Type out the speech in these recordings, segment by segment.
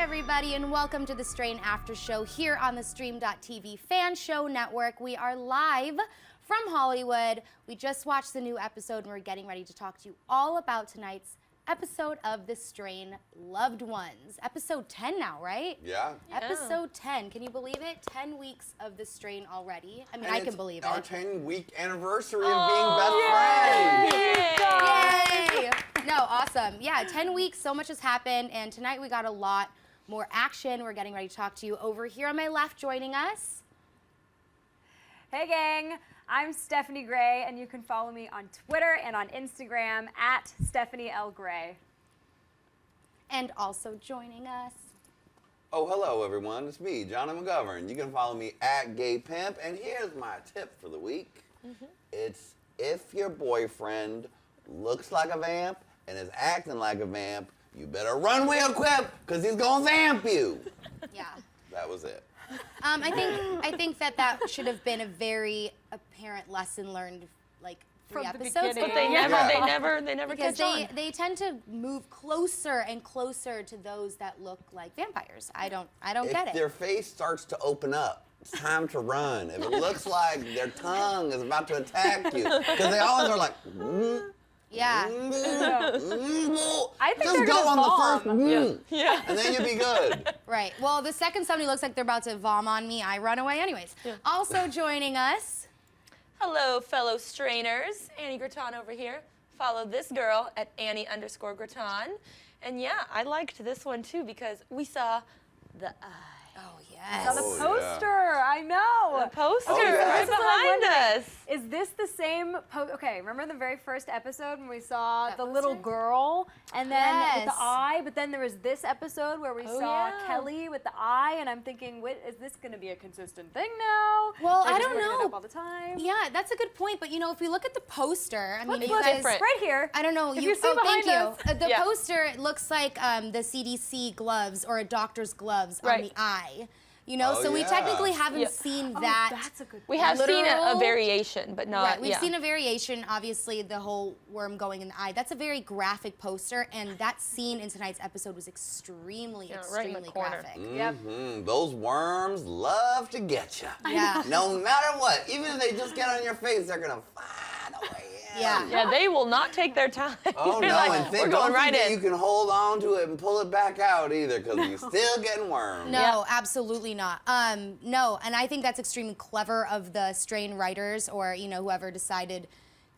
everybody, and welcome to the Strain After Show here on the THEStreamtv fan show network. We are live from Hollywood. We just watched the new episode and we're getting ready to talk to you all about tonight's episode of The Strain, Loved Ones. Episode 10 now, right? Yeah. Episode 10. Can you believe it? 10 weeks of The Strain already. I mean, I can believe it. Our 10-week anniversary of being best friends. Yay! No, awesome. Yeah, 10 weeks, so much has happened, and tonight we got a lot more action. We're getting ready to talk to you. Over here on my left, joining us. Hey gang, I'm Stephanie Gray, and you can follow me on Twitter and on Instagram at Stephanie L. Gray. And also joining us. Oh, hello everyone, it's me, Jonny McGovern. You can follow me at Gay Pimp, and here's my tip for the week. It's if your boyfriend looks like a vamp and is acting like a vamp, you better run real quick, because he's gonna vamp you. Yeah. That was it. I think that should have been a very apparent lesson learned, like, From the episodes beginning. ago. But they never Because catch on. they tend to move closer and closer to those that look like vampires. I don't get If it. their face starts to open up, it's time to run. If it looks like their tongue is about to attack you, because they always are like, Yeah. I think just they're go gonna on vom. the first, and then you'll be good. Right. Well, the second somebody looks like they're about to vom on me, I run away anyways. Also joining us. Hello, fellow strainers. Annie Graton over here. Follow this girl at Annie_Graton. And yeah, I liked this one too because we saw the eye. Oh, Saw the yes. poster, I know. The poster yes. right behind us. Is this the same okay, remember the very first episode when we saw That the little poster? girl and then with Yes. the eye, but then there was this episode where we saw yeah. Kelly with the eye, and I'm thinking, is this going to be a consistent thing now? Well, They're I just don't bringing it know. up all the time. Yeah, that's a good point. But, you know, if we look at the poster, I mean, Let's you look guys... different. right here. I don't know. If you see thank behind you. us. The Yeah. poster, it looks like the CDC gloves or a doctor's gloves on Right. the eye. You know, Oh, so we yeah. technically haven't Yeah. seen Oh, that. that's a good We have seen a Literal- variation, but not, Right, we've yeah. seen a variation, obviously, the whole worm going in the eye. That's a very graphic poster, and that scene in tonight's episode was extremely, right in the extremely corner. graphic. Yep. Those worms love to get you. Yeah. No matter what, even if they just get on your face, they're gonna find a way in. Yeah. Yeah, they will not take their time. Oh They're no, like, and we're think, going don't right think that in. you can hold on to it and pull it back out either, because you're still getting worms. No, Yeah. absolutely not. No, and I think that's extremely clever of the Strain writers, or, you know, whoever decided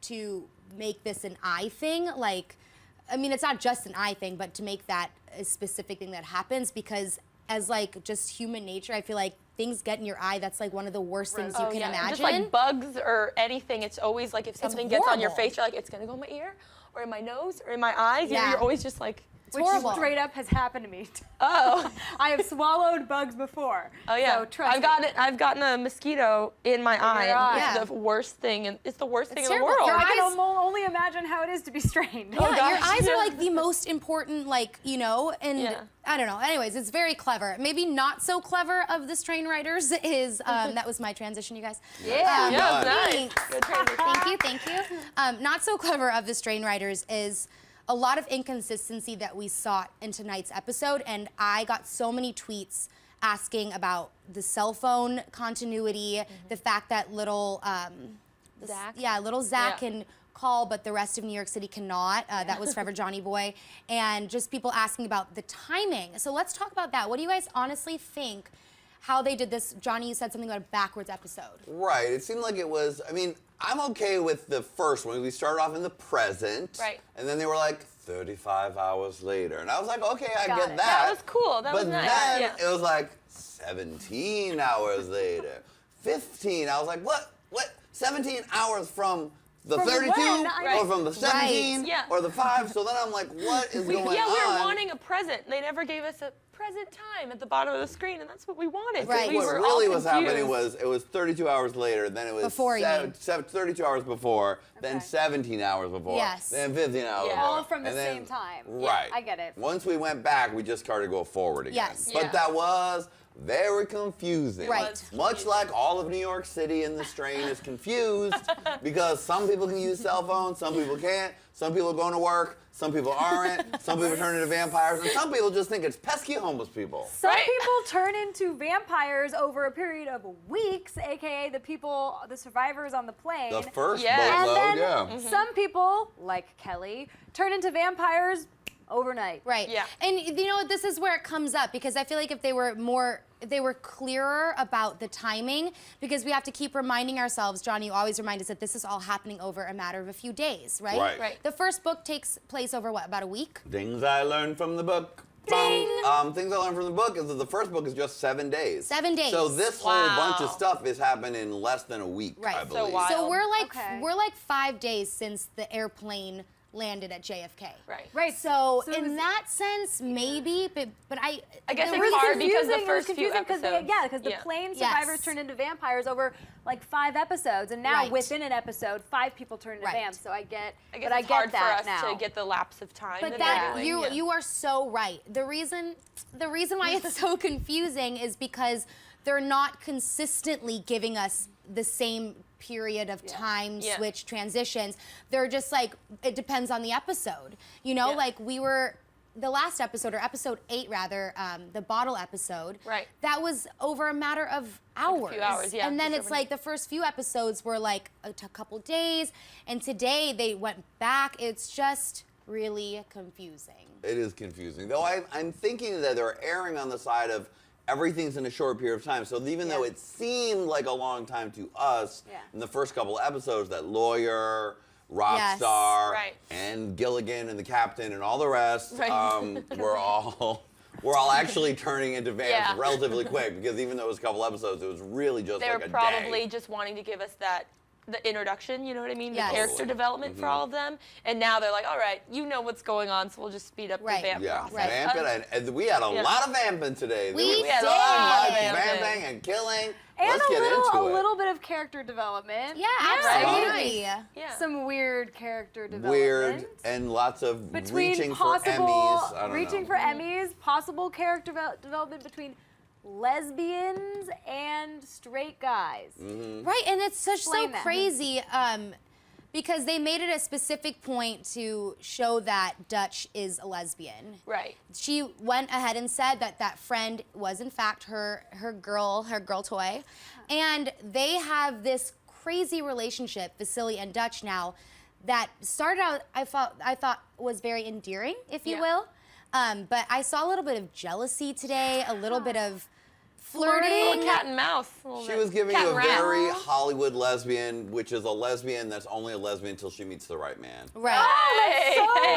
to make this an eye thing. Like, I mean, it's not just an eye thing, but to make that a specific thing that happens, because as, like, just human nature, I feel like things get in your eye. That's, like, one of the worst things you Oh, can yeah. imagine. Just like bugs or anything, it's always like if something gets on your horrible. face, you're like, it's gonna go in my ear, or in my nose, or in my eyes. Yeah. You're always just like, It's Which horrible. straight up has happened to me. oh. I have swallowed bugs before. Oh yeah, So trust I've gotten a mosquito in my eye. your eye. And Yeah. it's the worst thing, and it's the worst thing in the terrible. world. So I Guys- can only imagine how it is to be strained. Yeah, your gosh, eyes yeah. are like the most important, like, you know, and Yeah. I don't know. Anyways, it's very clever. Maybe not so clever of the Strain writers is, that was my transition, you guys. Yeah. Yeah, Done. nice. Thanks. Good transition. Thank you. Not so clever of the Strain writers is a lot of inconsistency that we saw in tonight's episode, and I got so many tweets asking about the cell phone continuity, the fact that little Zach? little Zach Yeah. can call, but the rest of New York City cannot. That was Forever Johnny Boy, and just people asking about the timing. So let's talk about that. What do you guys honestly think? How they did this? Johnny, you said something about a backwards episode. Right, it seemed like it was, I mean, I'm okay with the first one. We started off in the present. Right. And then they were like 35 hours later. And I was like, okay, I Got get it. that. That was cool. That but was nice. then Yeah. it was like 17 hours later. 15. I was like, what? 17 hours from the From 32? when? Or from the 17? Yeah. Or the 5? So then I'm like, what is going on? Yeah, we were wanting a present. They never gave us a present time at the bottom of the screen, and that's what we wanted. Right. We What were really all was happening confused. was it was 32 hours later, then it was Before, you mean. 32 hours before, then Okay. 17 hours before, Yes. then 15 hours Yeah. before. All from the and then- same time. Right. Yeah, I get it. Once we went back, we just started to go forward again. Yes. But Yeah. that was very confusing. Right. was Much like all of New York City and the Strain is confused because some people can use cell phones, some people can't. Some people are going to work. Some people aren't. Some people turn into vampires. And some people just think it's pesky homeless people. Some people turn into vampires over a period of weeks, aka the survivors on the plane. The first and boatload, then some people, like Kelly, turn into vampires overnight. Right. Yeah. And you know, this is where it comes up, because I feel like if they were clearer about the timing, because we have to keep reminding ourselves, Jonny, you always remind us that this is all happening over a matter of a few days, right? Right. The first book takes place over what, about a week? Things I learned from the book. Ding! Things I learned from the book is that the first book is just 7 days. 7 days. So this whole bunch of stuff is happening in less than a week, Right. I believe. So wild. So we're like 5 days since the airplane landed at JFK. Right. So it in was- that sense, maybe, but I guess the it's reason- hard because the It was first few confusing episodes. because the plane survivors Yes. turned into vampires over like 5 episodes, and now Right. within an episode, 5 people turn into Right. vamps. So I get, I guess but I it's get hard that for us now. to get the lapse of time. But that that they're doing. you are so right. The reason why it's so confusing is because they're not consistently giving us the same period of time switch transitions. They're just like, it depends on the episode. You know, like the last episode, or episode 8 rather, the bottle episode. Right. That was over a matter of hours. Like a few hours, yeah. And then just it's over- like the first few episodes were like a couple days, and today they went back. It's just really confusing. It is confusing. Though I'm thinking that they're erring on the side of everything's in a short period of time. So even though it seemed like a long time to us in the first couple episodes, that lawyer, rock Yes. star, Right. and Gilligan and the captain and all the rest, Right. we're all actually turning into vamps relatively quick, because even though it was a couple episodes, it was really just They like were a probably day. just wanting to give us the introduction, you know what I mean? Yes. The character development for all of them. And now they're like, all right, you know what's going on, so we'll just speed up Right. the vamp Yeah, process. Right. vamping, and we had a lot of vamping today. We There was had so a lot much of vamping. vamping and killing. And Let's get into a it. little bit of character development. Yeah, right? absolutely. Yeah. Some weird character development. Weird and lots of between reaching for possible Emmys. I don't reaching know. for Emmys, possible character development between lesbians and straight guys. Right, and it's so Explain that. crazy because they made it a specific point to show that Dutch is a lesbian. Right. She went ahead and said that friend was in fact her girl toy, and they have this crazy relationship, Vasiliy and Dutch now, that started out I thought was very endearing, if you will, but I saw a little bit of jealousy today, a little bit of flirting. Little cat and mouse. She was giving cat you a and rat. very Hollywood lesbian, which is a lesbian that's only a lesbian until she meets the right man. Right.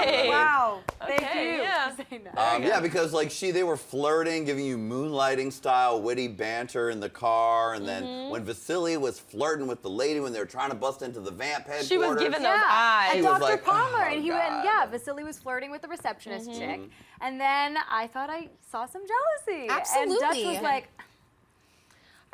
Hey. Wow. Thank Okay, you. yeah. for saying that. Yeah, because like they were flirting, giving you moonlighting style, witty banter in the car, and then when Vasiliy was flirting with the lady when they were trying to bust into the vamp headquarters. She was giving those eyes. She And was Dr. like, Palmer, oh, and God. Vasiliy was flirting with the receptionist chick, and then I thought I saw some jealousy. And Absolutely. Dutch was like,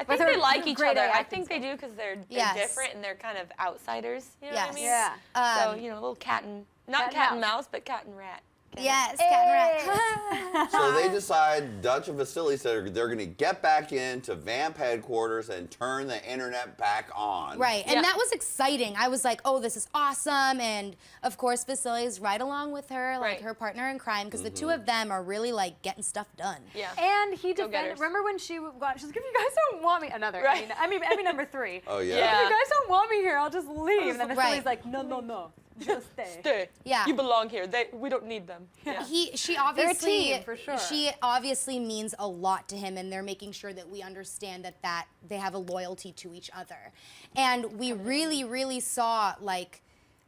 I think With her they like each great other. I acting think they do because they're Yes. different and they're kind of outsiders. You know what I Yes. mean? Yeah. So, you know, a little cat and, not cat and mouse, but cat and rat. Yes, cat and rat. So they decide, Dutch and Vasiliy said they're going to get back into vamp headquarters and turn the internet back on. Right, and Yeah. that was exciting. I was like, oh, this is awesome. And of course, Vasiliy is right along with her, like Right. her partner in crime, because the two of them are really like getting stuff done. Yeah. and he Go-getters. defended. Remember when she's like, if you guys don't want me, another. Right. I mean, number 3. Oh, yeah. Yeah. If you guys don't want me here, I'll just leave. And then Right. Vasily's like, no, just stay. Stay. Yeah. You belong here. We don't need them. Yeah. She obviously, team, for sure. she obviously means a lot to him, and they're making sure that we understand that they have a loyalty to each other. And we really, really saw like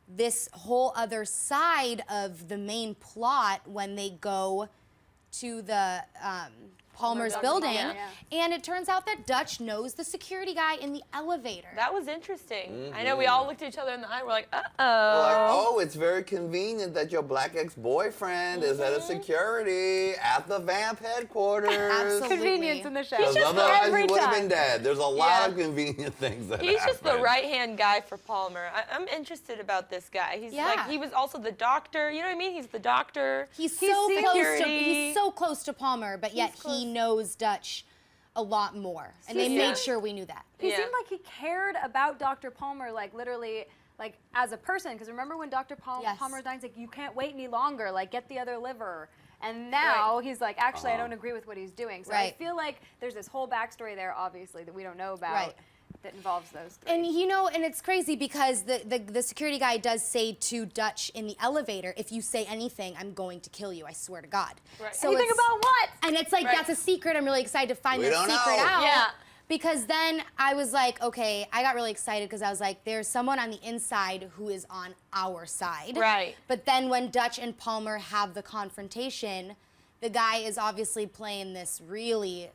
this whole other side of the main plot when they go to the Palmer's building, Yeah. and it turns out that Dutch knows the security guy in the elevator. That was interesting. I know we all looked at each other in the eye. We're like, Like, uh-oh. oh, it's very convenient that your black ex-boyfriend is at a security at the vamp headquarters. Absolutely. Convenience in the show. Because just otherwise every you would have time. been dead. There's a lot Yeah. of convenient things that He's just the happen. right-hand guy for Palmer. I'm interested about this guy. He's Yeah. like, he was also the doctor. You know what I mean? He's the doctor. He's security. so close to Palmer, but yet he knows Dutch a lot more, and they Yeah. made sure we knew that. He Yeah. seemed like he cared about Dr. Palmer, like literally, like as a person, because remember when Dr. Yes. Palmer was dying, he's like, you can't wait any longer, like get the other liver. And now he's like, actually, I don't agree with what he's doing. So I feel like there's this whole backstory there, obviously, that we don't know about that involves those three. And you know, and it's crazy because the security guy does say to Dutch in the elevator, if you say anything, I'm going to kill you, I swear to God. Right. So anything about what? And it's like, that's a secret. I'm really excited to find this secret out. Yeah. Because then I was like, okay, I got really excited because I was like, there's someone on the inside who is on our side. Right. But then when Dutch and Palmer have the confrontation, the guy is obviously playing this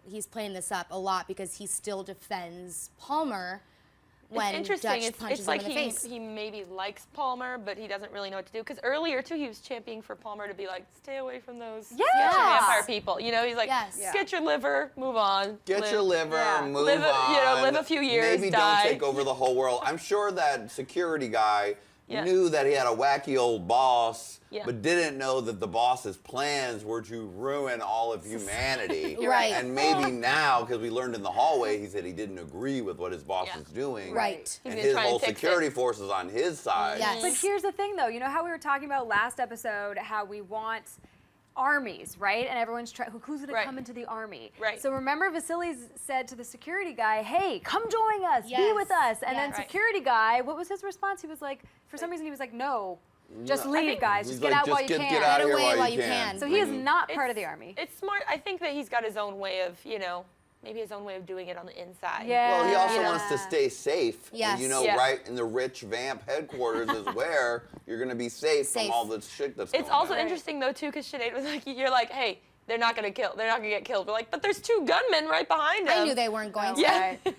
he's playing this up a lot because he still defends Palmer when It's interesting. Dutch punches It's like him in the face. he maybe likes Palmer, but he doesn't really know what to do. Because earlier, too, he was championing for Palmer to be like, stay away from those sketchy vampire people. You know, he's like, get your liver, move on. Get your liver, move on. You know, live a few years, Maybe die. don't take over the whole world. I'm sure that security guy knew that he had a wacky old boss, but didn't know that the boss's plans were to ruin all of humanity. Right. And maybe now, because we learned in the hallway, he said he didn't agree with what his boss is doing. Right. And He's his gonna try whole and fix security force is on his side. Yes. But here's the thing, though. You know how we were talking about last episode, how we want armies, right? And everyone's who's going to come into the army? Right. So remember, Vasiliy said to the security guy, "Hey, come join us, be with us." And then security guy, what was his response? He was like, for some reason, he was like, "No, just leave, guys. Just get out while you can. Get out of here away while you can." So he is not part of the army. It's smart. I think that he's got his own way of, you know, maybe his own way of doing it on the inside. Yeah. Well, he also wants to stay safe. Yes. And, you know, right in the rich vamp headquarters is where you're going to be safe from all the shit that's going on. It's also interesting, though, too, because Sinead was like, you're like, hey, they're not going to kill. They're not going to get killed. We're like, but there's two gunmen right behind them. I knew they weren't going to. Guys, no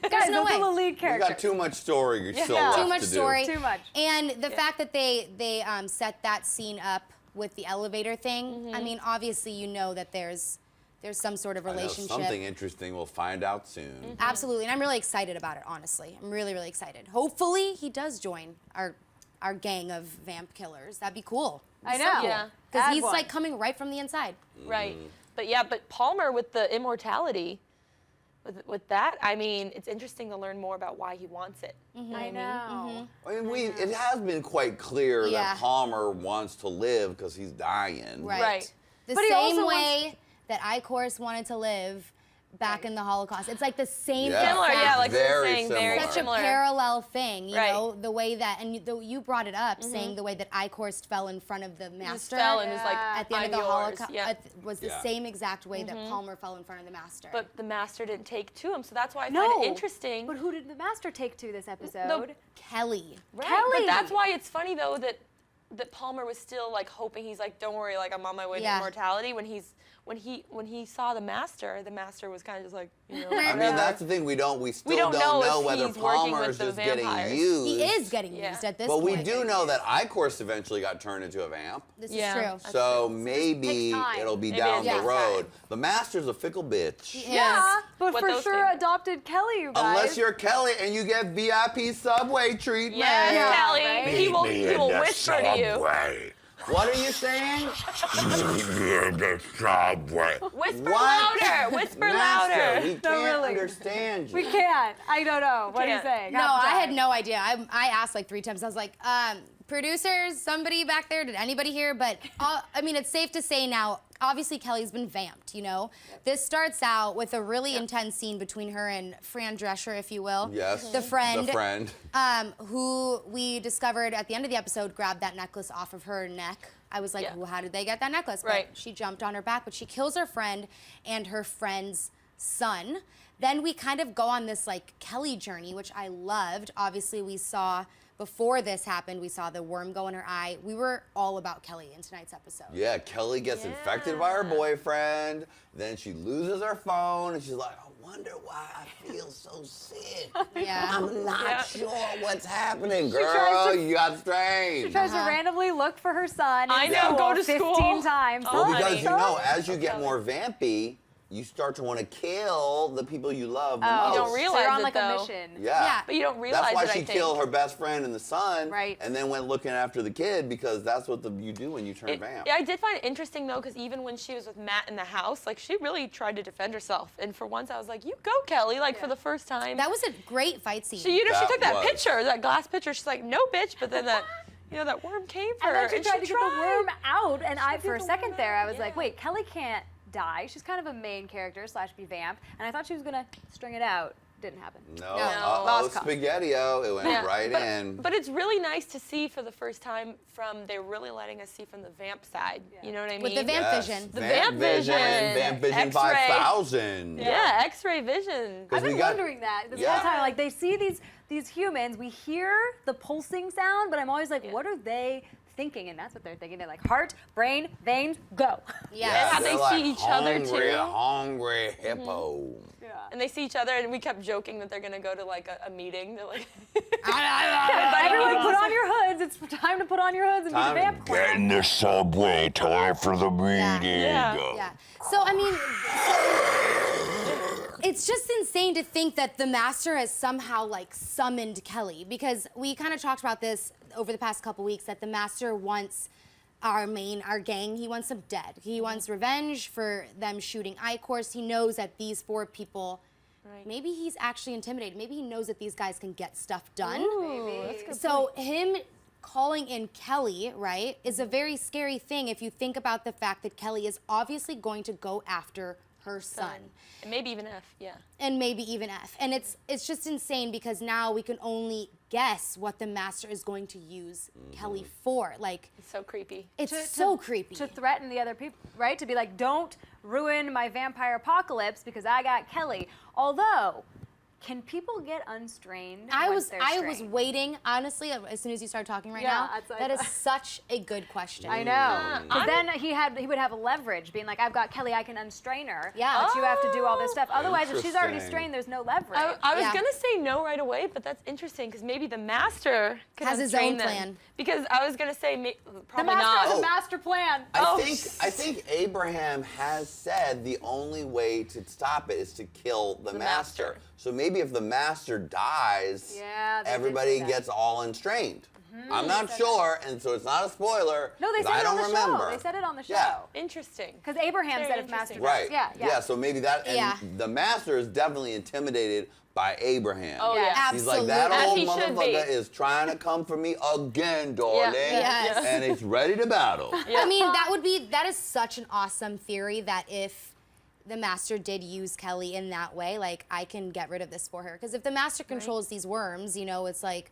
those way. are the lead We characters. got too much story still left Too much to do. story. Too much. And the fact that they set that scene up with the elevator thing, I mean, obviously you know that there's some sort of relationship. I know something interesting we'll find out soon. Absolutely, and I'm really excited about it, honestly. I'm really, really excited. Hopefully he does join our gang of vamp killers. That'd be cool. I know. Yeah. Because he's like coming right from the inside. Right. But yeah, but Palmer with the immortality, with that, I mean, it's interesting to learn more about why he wants it. I know. I mean, it has been quite clear that Palmer wants to live because he's dying. Right. The But he also same wants- way that Icorus wanted to live back in the Holocaust. It's like the same Similar, exact- yeah, like we were Very saying, very similar. such a similar. parallel thing, you Right. know, the way that, and you brought it up, saying the way that Icorus fell in front of the He just master fell and was like, at the end of the "I'm yours." Holocaust, Yeah. was the same exact way that Palmer fell in front of the master. But the master didn't take to him, so that's why I No. find it interesting. But who did the master take to this episode? Kelly. Right. Kelly. But that's why it's funny, though, that Palmer was still like hoping. He's like, don't worry, like I'm on my way to immortality. When he saw the master was kind of just like, you know. I mean, that's the thing. We still don't know if whether he's working Palmer with is the just vampires. getting used. He is getting used at this But point. we do know that Icorus eventually got turned into a vamp. This Yeah. is true. So maybe takes time. it'll be Maybe down it the takes road. time. The master's a fickle bitch. Yeah, but What for those sure things. adopted Kelly, you guys. Unless you're Kelly and you get VIP subway treatment. Yes, Yeah, Kelly. right? He will whisper to you. What are you saying? Whisper What? louder. Whisper Master, louder. we can't really. understand you. We can't. I don't know. What are you Can't. saying? No, Half the I had time. no idea. I asked like 3 times. I was like, producers, somebody back there, did anybody hear? But I mean, it's safe to say now, obviously Kelly's been vamped, you know? This starts out with a really intense scene between her and Fran Drescher, if you will. Yes. The friend. The friend. Who we discovered at the end of the episode grabbed that necklace off of her neck. I was like, Yeah. well, how did they get that necklace? Right. But she jumped on her back, but she kills her friend and her friend's son. Then we kind of go on this like Kelly journey, which I loved. Obviously, we saw before this happened, we saw the worm go in her eye. We were all about Kelly in tonight's episode. Yeah, Kelly gets infected by her boyfriend. Then she loses her phone, and she's like, I wonder why I feel so sick. Yeah. I'm not sure what's happening, tries girl. to- You got strange. She tries to randomly look for her son. I in know, school go to 15 school. times. Oh, Well, because honey. you know, as you get more vampy, you start to want to kill the people you love the most. You don't realize so you're on it, like though. a mission. Yeah. But you don't realize That's why it, she I think. killed her best friend and the son, Right. and then went looking after the kid, because that's what you do when you turn vamp. Yeah, I did find it interesting, though, because even when she was with Matt in the house, like, she really tried to defend herself. And for once, I was like, you go, Kelly, like, for the first time. That was a great fight scene. She, you know, she took that was. picture, that glass picture. She's like, no, bitch. But then that, you know, that worm came for And her. then she tried to get the worm out, and I, did for a the second worm there, out, I was like, yeah. wait, Kelly can't die. She's kind of a main character / be vamp, and I thought she was gonna string it out. Didn't happen. No. No. Lost cause. Spaghetti-O. It went right but, in. But it's really nice to see for the first time they're really letting us see from the vamp side. You know what I mean? With the vamp Yes. vision. The vamp vision. Vamp vision X-ray. 5000. Yeah, X-ray vision. Because I've been we got- wondering that this Yeah. whole time. Like, they see these humans, we hear the pulsing sound, but I'm always like, what are they thinking? And that's what they're thinking. They're like, heart, brain, veins, go. Yes. And how they're they like see each other, hungry, too. hungry hippo. Yeah. And they see each other, and we kept joking that they're gonna go to like a meeting. They're like, Everyone put on your hoods. It's time to put on your hoods and Time be to the vamp clan. Get in the subway, time for the meeting. Yeah. Yeah. So, I mean, it's just insane to think that the Master has somehow, like, summoned Kelly, because we kind of talked about this over the past couple weeks, that the Master wants our gang, he wants them dead. He wants revenge for them shooting I-Course. He knows that these 4 people, maybe he's actually intimidated. Maybe he knows that these guys can get stuff done. So him calling in Kelly, right, is a very scary thing if you think about the fact that Kelly is obviously going to go after her son. and maybe even F, yeah. And maybe even F. And it's just insane, because now we can only guess what the Master is going to use Kelly for. Like, It's so creepy. it's so creepy. To threaten the other people, right? To be like, don't ruin my vampire apocalypse because I got Kelly. Although, can people get unstrained? I once was they're was strained? waiting, honestly, as soon as you started talking right Yeah, now. that's- That is such a good question. I know. Because then he would have a leverage, being like, I've got Kelly, I can unstrain her. Yeah. But you have to do all this stuff. Otherwise, if she's already Interesting. strained, there's no leverage. I was Yeah. gonna say no right away, but that's interesting because maybe the Master could Has his unstrain own them. plan. Because I was gonna say the probably Master not. has Oh. a master plan. I think Abraham has said the only way to stop it is to kill the master. Master. So maybe if the Master dies, Yeah, they did everybody say that. gets all unstrained. I'm not sure, and so it's not a spoiler. No, they 'cause said I it on don't the remember. show. They said it on the show. Yeah. Interesting. Because Abraham Very said if Master interesting. dies. Right. Yeah. So maybe that, and Yeah. the Master is definitely intimidated by Abraham. Oh, Yeah. yeah. He's like, that Absolutely. old As he should be. motherfucker is trying to come for me again, darling. Yes. And he's ready to battle. I mean, that is such an awesome theory, that if the Master did use Kelly in that way, like, I can get rid of this for her. Because if the Master controls these worms, you know, it's like,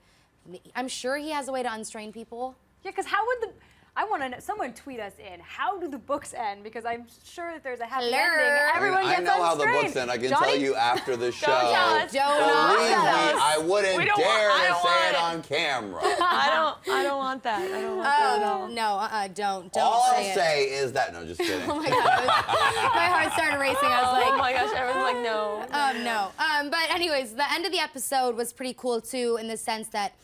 I'm sure he has a way to unstrain people. Yeah, because how would I want to know, someone tweet us in, how do the books end? Because I'm sure that there's a happy Hello? ending. Everyone I gets know how the unstrained. books end. I can Johnny? tell you after the show. tell us. Don't Believe me, tell us. I wouldn't We don't dare want- I to don't say want it it. on camera. I don't want that. I don't want that at all. No, don't All say I'll it. say is that, no, just kidding. Oh my God, my heart started racing. I was like, Oh my gosh, everyone's like, no. no. But anyways, the end of the episode was pretty cool too, in the sense that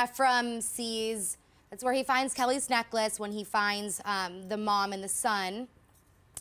Ephraim sees, that's where he finds Kelly's necklace, when he finds the mom and the son.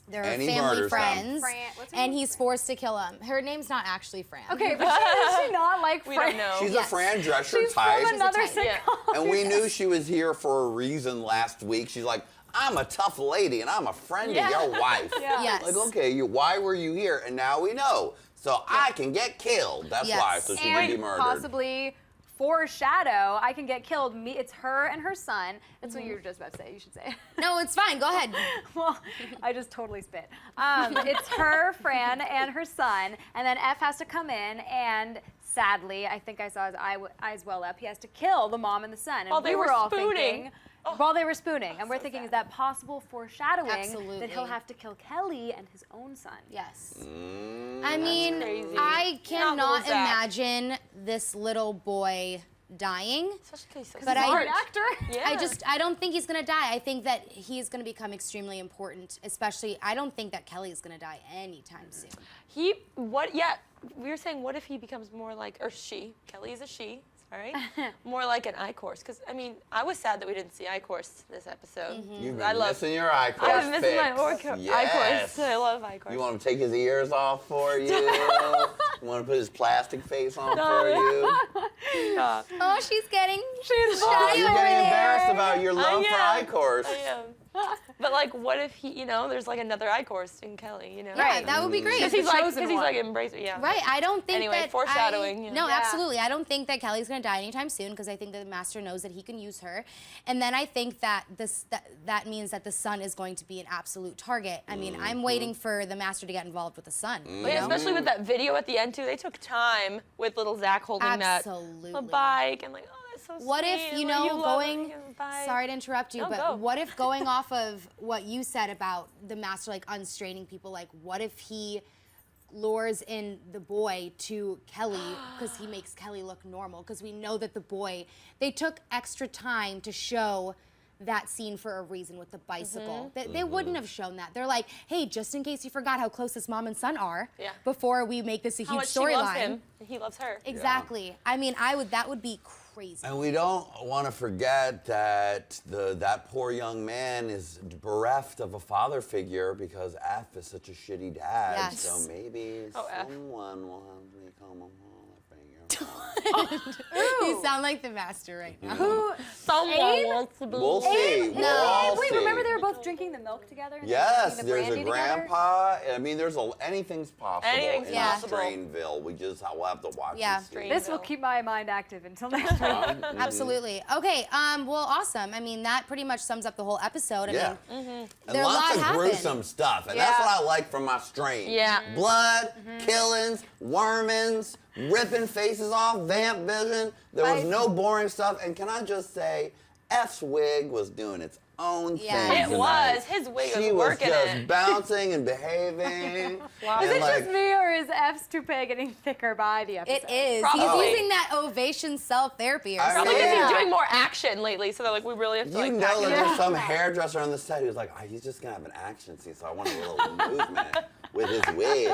They're And he family murders them. friends. What's her And name? he's forced to kill him. Her name's not actually Fran. Okay, but is she not like We Fran? don't know. She's Yes. a Fran Drescher She's type. from another type. sitcom. Yeah. And we knew she was here for a reason last week. She's like, I'm a tough lady and I'm a friend Yeah. of your wife. Yeah. Yes. Like, okay, why were you here? And now we know. So I can get killed. That's Yes. why. So she would be And murdered. possibly foreshadow, I can get killed. It's her and her son. That's what you were just about to say. You should say it. No, it's fine. Go ahead. Well, I just totally spit. It's her, Fran, and her son, and then F has to come in, and sadly, I think I saw his eyes well up. He has to kill the mom and the son. And While they we were all spooning. thinking, while they were spooning, and we're thinking, is that possible foreshadowing Absolutely. that he'll have to kill Kelly and his own son? Yes. Mm. I mean, crazy. I Not cannot little Zach. imagine this little boy dying. Especially 'cause he's so But He's I- an actor. Yeah. I don't think he's gonna die. I think that he's gonna become extremely important, especially, I don't think that Kelly is gonna die anytime soon. We were saying, what if he becomes more like, or she, Kelly is a she, all right? More like an I-course, because, I mean, I was sad that we didn't see I-course this episode. You've been missing your I-course I've been missing my I-course. Yes. I love I-course. You want him to take his ears off for you? You want to put his plastic face on for you? Oh, she's getting Oh, you're getting embarrassed about your love for I-course. I am. But like, what if he, there's like another I-course in Kelly, Yeah, that would be great. Because he's like embracing, Right, I don't think anyway, that foreshadowing. No, absolutely. I don't think that Kelly's gonna die anytime soon because I think that the Master knows that he can use her, and then I think that that means that the Son is going to be an absolute target. I mean, I'm waiting for the Master to get involved with the Son. Especially with that video at the end too. They took time with little Zach holding the bike and like, oh, that's so sweet. What if going? Sorry to interrupt you, No, but go. what if going off of what you said about the Master like unstraining people, like what if he lures in the boy to Kelly because he makes Kelly look normal? Because we know that the boy, they took extra time to show that scene for a reason with the bicycle. They wouldn't have shown that. They're like, hey, just in case you forgot how close this mom and son are, before we make this a huge storyline. She loves him, and he loves her. Exactly. Yeah. I mean, that would be crazy. And we don't want to forget that that poor young man is bereft of a father figure because F is such a shitty dad. Yes. So maybe someone will have to become a father figure. You sound like the Master right now. Someone wants to be. We'll see. We'll all Wait, see. remember they were both drinking the milk together? And Yes, the there's a brandy grandpa. I mean, anything's possible Anything's in possible. Strainville. We'll have to watch and see. This will keep my mind active until next week. Absolutely. Okay, well, awesome. I mean, that pretty much sums up the whole episode. I mean, And there lots a lot of gruesome stuff. And that's what I like from my strain. Yeah. Blood, killings, wormings, ripping faces off, vamp vision. There was no boring stuff. And can I just say, F's wig was doing its own thing. It tonight. was. His wig She was was working just it. bouncing and behaving. Is it just me, or is F's toupee getting thicker by the episode? it is. Probably. He's using that ovation self-therapy or I something. Probably because Yeah. he's doing more action lately, so they're like, we really have to You like know pack that it there's in. some hairdresser on the set who's like, he's just gonna have an action scene, so I want a little movement with his wig.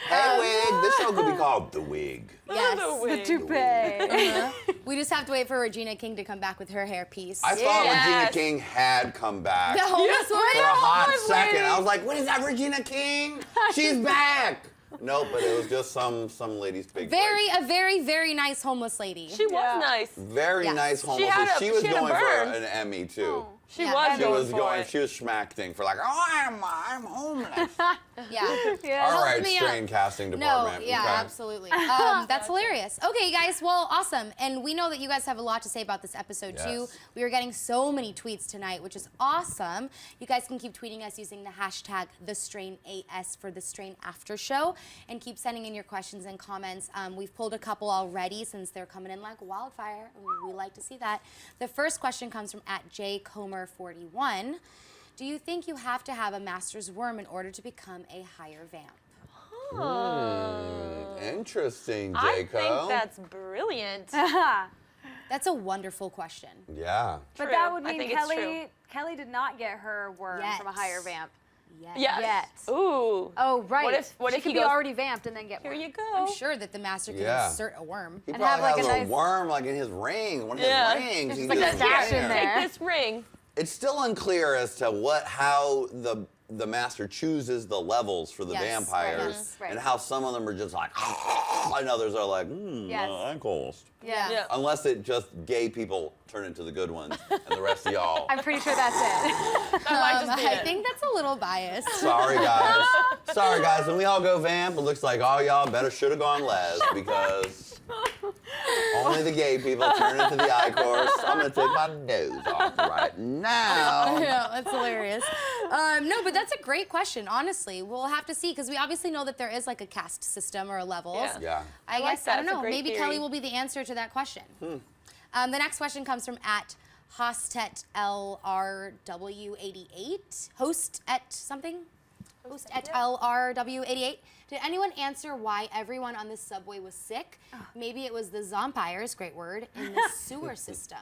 Hey, wig, this show could be called The Wig. Yes. The toupee. We just have to wait for Regina King to come back with her hairpiece. I thought Regina Yes. King had come back The homeless for woman? a hot second. I was like, what is that, Regina King? She's back. Nope, but it was just some lady's big break. A very, very nice homeless lady. She was nice. Very Yes. nice homeless. had a- She was she had a going for burn. an Emmy too. She Yeah. was She going was for going. it. She was schmacking for like, I'm homeless. Yeah. All right, me strain casting department. No, yeah, Okay. absolutely. That's hilarious. Okay, guys, well, awesome. And we know that you guys have a lot to say about this episode, too. Yes. We are getting so many tweets tonight, which is awesome. You guys can keep tweeting us using the hashtag TheStrainAS for The Strain After Show, and keep sending in your questions and comments. We've pulled a couple already since they're coming in like wildfire. We like to see that. The first question comes from @JComer41. Do you think you have to have a master's worm in order to become a higher vamp? Interesting, I Jaco. think that's brilliant. That's a wonderful question. Yeah. But True. that would I mean think it's true. Kelly did not get her worm from a higher vamp. Yes. Yes. Yet. Ooh. Oh, right. What she if could he be goes, already vamped and then get here one. you go. I'm sure that the master can Yeah. insert a worm. He And probably have, like, has a a nice- worm like in his ring, one of his Yeah. rings. He like just a stash wear. in there. Take this ring. It's still unclear as to how the master chooses the levels for the Yes, vampires, yes, right. and how some of them are just like, and others are like, Yes. ankles. Yeah. Unless it just gay people turn into the good ones, and the rest of y'all. I'm pretty sure that's it. That might just be I it. think that's a little biased. Sorry, guys. Sorry, guys. When we all go vamp, it looks like all y'all should have gone les, because only the gay people turn into the I-course. I'm going to take my nose off right now. Yeah, that's hilarious. No, but that's a great question, honestly. We'll have to see, because we obviously know that there is like a caste system or levels. Yeah. Yeah. I like guess, that. I don't It's a know, great maybe theory. Kelly will be the answer to that question. The next question comes from @HostetLRW88. Host at something? Host at LRW88. Did anyone answer why everyone on the subway was sick? Maybe it was the zompires, great word, in the sewer system.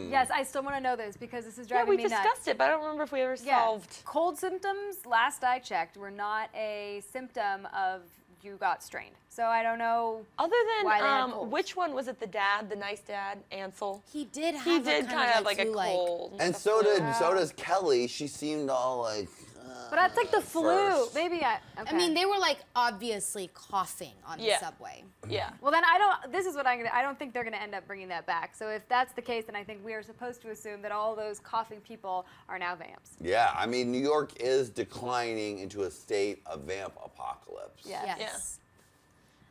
Yes, I still want to know this because this is Yeah, driving we me nuts. discussed it, but I don't remember if we ever solved. Cold symptoms, last I checked, were not a symptom of you got strained. So I don't know. Other why they had than colds. which one was it? The dad, the nice dad, Ansel. He did have He a did kind of like a cold. And so does Kelly. She seemed all like. But that's like the flu. first. Maybe okay. I mean, they were like obviously coughing on the subway. Yeah. Well, then this is what I don't think they're gonna end up bringing that back. So if that's the case, then I think we are supposed to assume that all those coughing people are now vamps. Yeah, I mean, New York is declining into a state of vamp apocalypse. Yes. Yes.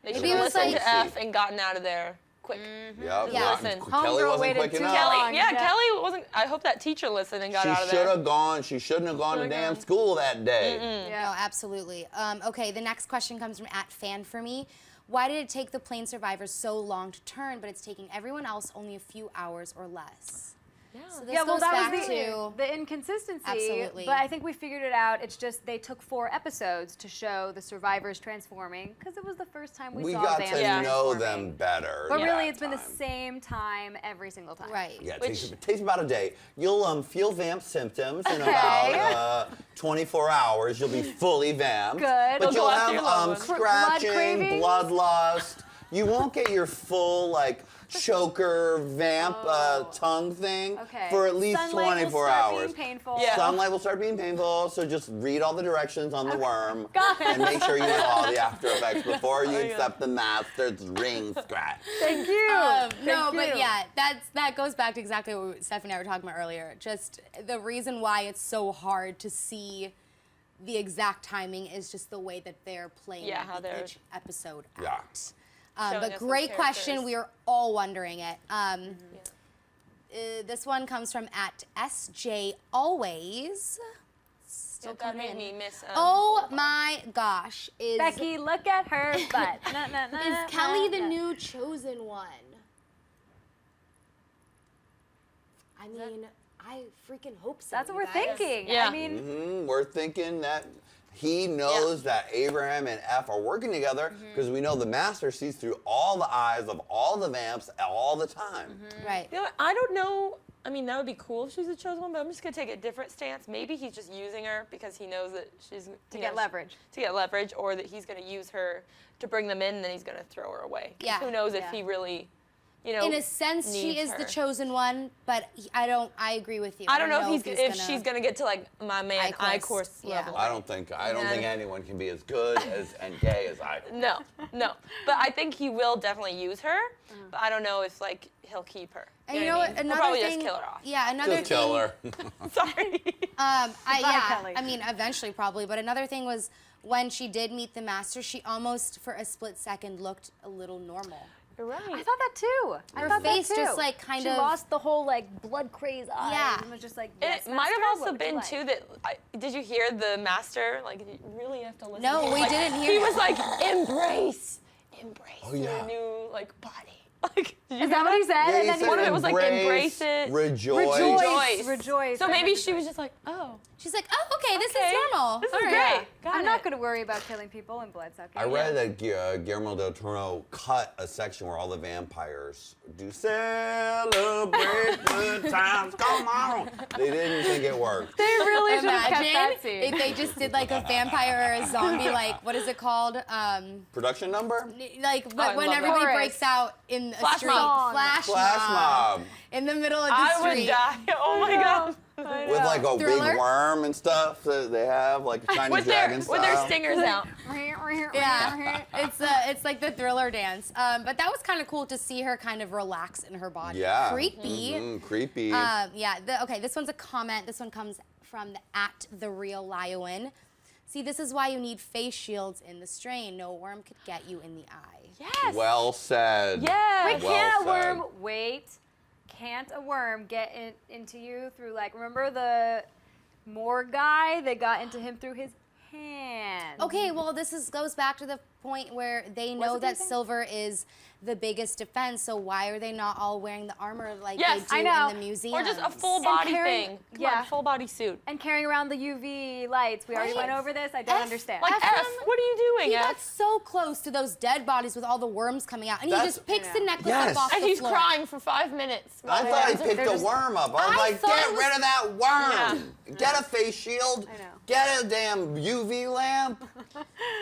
They Maybe should it have was listened like- to F and gotten out of there quick. Yeah, Yeah. Kelly Homegirl wasn't waited quick too enough. long. Kelly, yeah, Yeah. Kelly wasn't. I hope that teacher listened and got She out of should there. have gone. She shouldn't have gone to damn school that day. Yeah. No, absolutely. Okay, the next question comes from @FanForMe. Why did it take the plane survivors so long to turn, but it's taking everyone else only a few hours or less? Yeah. So this Yeah, well, goes that back was to the inconsistency. Absolutely. But I think we figured it out. It's just they took 4 episodes to show the survivors transforming because it was the first time we saw got vamps to know transforming. them better. But that really, it's been the time. same time every single time. right. Yeah, it Which- takes about a day. You'll feel vamp symptoms in about 24 hours. You'll be fully vamped. Good. But They'll you'll go after your loved have ones. Blood scratching, cravings? bloodlust. You won't get your full choker vamp tongue thing Okay. for at least Sunlight 24 will start hours. Being painful. Yeah. Sunlight will start being painful, so just read all the directions on the worm Got it. and make sure you know all the after effects before you yeah. accept the master's ring scratch. Thank you. No, Thank but you. yeah, that goes back to exactly what Steph and I were talking about earlier. Just the reason why it's so hard to see the exact timing is just the way that they're playing how they're- each episode Yeah. out. Showing But us those great question. characters. We are all wondering it. This one comes from @SJAlways. Still That coming made in. me miss. Oh my gosh! Is Becky, look at her butt. is Kelly the new chosen one? I mean, I freaking hope so. That's what you we're guys. thinking. Yeah. I mean, We're thinking that he knows that Abraham and F are working together because we know the master sees through all the eyes of all the vamps all the time. Right. You know what? I don't know. I mean, that would be cool if she's the chosen one, but I'm just gonna take a different stance. Maybe he's just using her because he knows that she's to get leverage. To get leverage, or that he's gonna use her to bring them in, and then he's gonna throw her away. 'Cause Yeah. Who knows if Yeah. he really, you know? In a sense, she needs is the her. chosen one, but I agree with you. I don't know if gonna, she's gonna get to like my man I-Course yeah. level. I don't think Yeah. anyone can be as good and gay as I. No. But I think he will definitely use her. But I don't know if like he'll keep her. And you know know what what? I mean? He'll Another probably thing. just kill her off. Yeah, another Just thing. kill her. Sorry. Kelly. I mean, eventually probably. But another thing was when she did meet the master, she almost for a split second looked a little normal. You're right. I thought that too. Her I thought face that too. just, like, kind she of- lost the whole like blood crazed eyes. Yeah. And was just like. And Yes, it might have master, also what would you been like? too that did you hear the master like you really have to listen No, to him? we Like, didn't hear he it. was like embrace Oh, yeah. your new like body. Like did you Is hear that what he said? Yeah, And he then said one of it was like embrace it. rejoice. Rejoice. Rejoice. So I maybe heard she was just like, oh, She's like, oh, okay, this okay, is normal. This is All right. great. Got I'm it. not going to worry about killing people and blood sucking. I read that Guillermo del Toro cut a section where all the vampires do celebrate good times. Come on. They didn't think it worked. They really should have kept Imagine that scene. if they just did like a vampire or a zombie, like what is it called? Production number? Like I when love everybody Chorus. breaks out in a Flash street, mob. flash Flash mob. in the middle of the I street. would die. Oh my god. With like a Thriller? big worm and stuff that they have, like a Chinese With dragon their style. stingers out. Yeah, it's like the Thriller dance. But that was kind of cool to see her kind of relax in her body. Yeah. Creepy. Creepy. Yeah. Okay, this one's a comment. This one comes from the @TheRealLiowan. See, this is why you need face shields in the strain. No worm could get you in the eye. Yes. Well said. Yeah. Wait, Well can't a said. worm can't a worm get into you through like remember the Moore guy? They got into him through his hand. Okay, well, goes back to the point where they know it that the silver is the biggest defense. So why are they not all wearing the armor like Yes, they I do know. in the museum? Or just a full body carrying- thing. Come yeah. on, full body suit. And carrying around the UV lights. We already Right. went over this. I don't F- understand. Like F- F, what are you doing, He got F? so close to those dead bodies with all the worms coming out, and he That's- just picks I the know. necklace Yes. up off And the he's floor. crying for 5 minutes. I thought he picked They're a just- worm up. I was I like, thought get it was- rid of that worm. Get a face shield. I know. Get a damn UV lamp.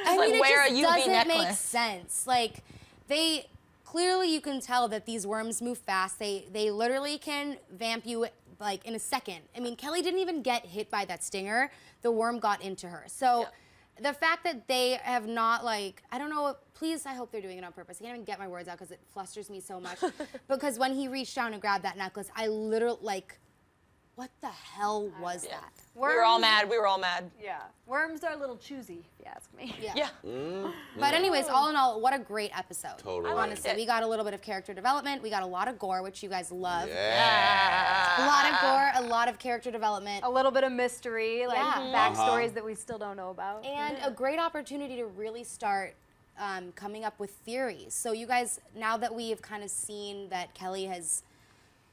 I like, mean, wear it a just UV doesn't make necklace. sense. Like, they clearly, you can tell that these worms move fast. They literally can vamp you like in a second. I mean, Kelly didn't even get hit by that stinger. The worm got into her. So the fact that they have not, like, I don't know, please, I hope they're doing it on purpose. I can't even get my words out because it flusters me so much. Because when he reached down and grabbed that necklace, I literally, like, what the hell was that? We were all mad. We were all mad. Yeah. Worms are a little choosy, if you ask me. Yeah. But anyways, all in all, what a great episode. Totally. Honestly, we got a little bit of character development. We got a lot of gore, which you guys love. Yeah. A lot of gore, a lot of character development. A little bit of mystery, like Yeah. backstories that we still don't know about. And a great opportunity to really start coming up with theories. So you guys, now that we have kind of seen that Kelly has,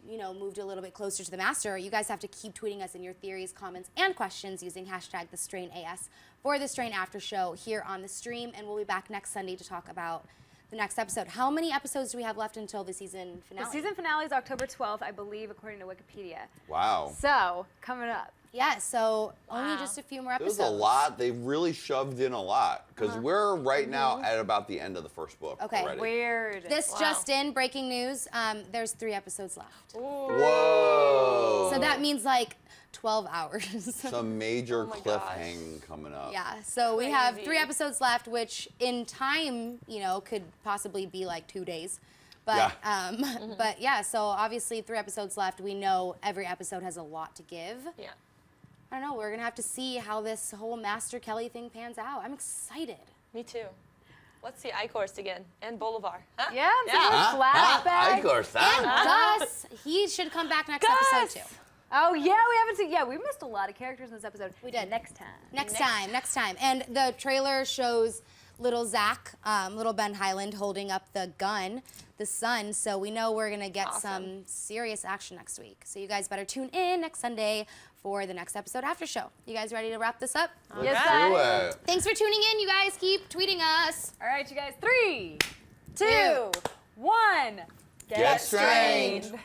you know, moved a little bit closer to the master, you guys have to keep tweeting us in your theories, comments, and questions using hashtag #TheStrainAS for the Strain After Show here on the stream. And we'll be back next Sunday to talk about the next episode. How many episodes do we have left until the season finale? The season finale is October 12th, I believe, according to Wikipedia. Wow. So, coming up. Yeah, so only just a few more episodes. There's a lot. They've really shoved in a lot because we're right now at about the end of the first book Okay. already. Weird. This just in, breaking news, there's 3 episodes left. Whoa. So that means like 12 hours. Some major my cliffhang coming up. Yeah, so we have Crazy. 3 episodes left, which in time, you know, could possibly be like 2 days. But, but yeah, so obviously 3 episodes left. We know every episode has a lot to give. Yeah. I don't know, we're going to have to see how this whole Master Kelly thing pans out. I'm excited. Me too. Let's see Icorst again and Bolivar. Huh? Yeah, some flashback. Of course. And Gus, he should come back next episode too. Oh, yeah, we haven't seen. Yeah, we missed a lot of characters in this episode. We did. Next time. Next time. And the trailer shows little Zach, little Ben Highland holding up the gun, the sun. So we know we're going to get some serious action next week. So you guys better tune in next Sunday for the next episode after show. You guys ready to wrap this up? Yes, Do I. it. Thanks for tuning in. You guys keep tweeting us. All right, you guys. 3, 2, 1. Get strained.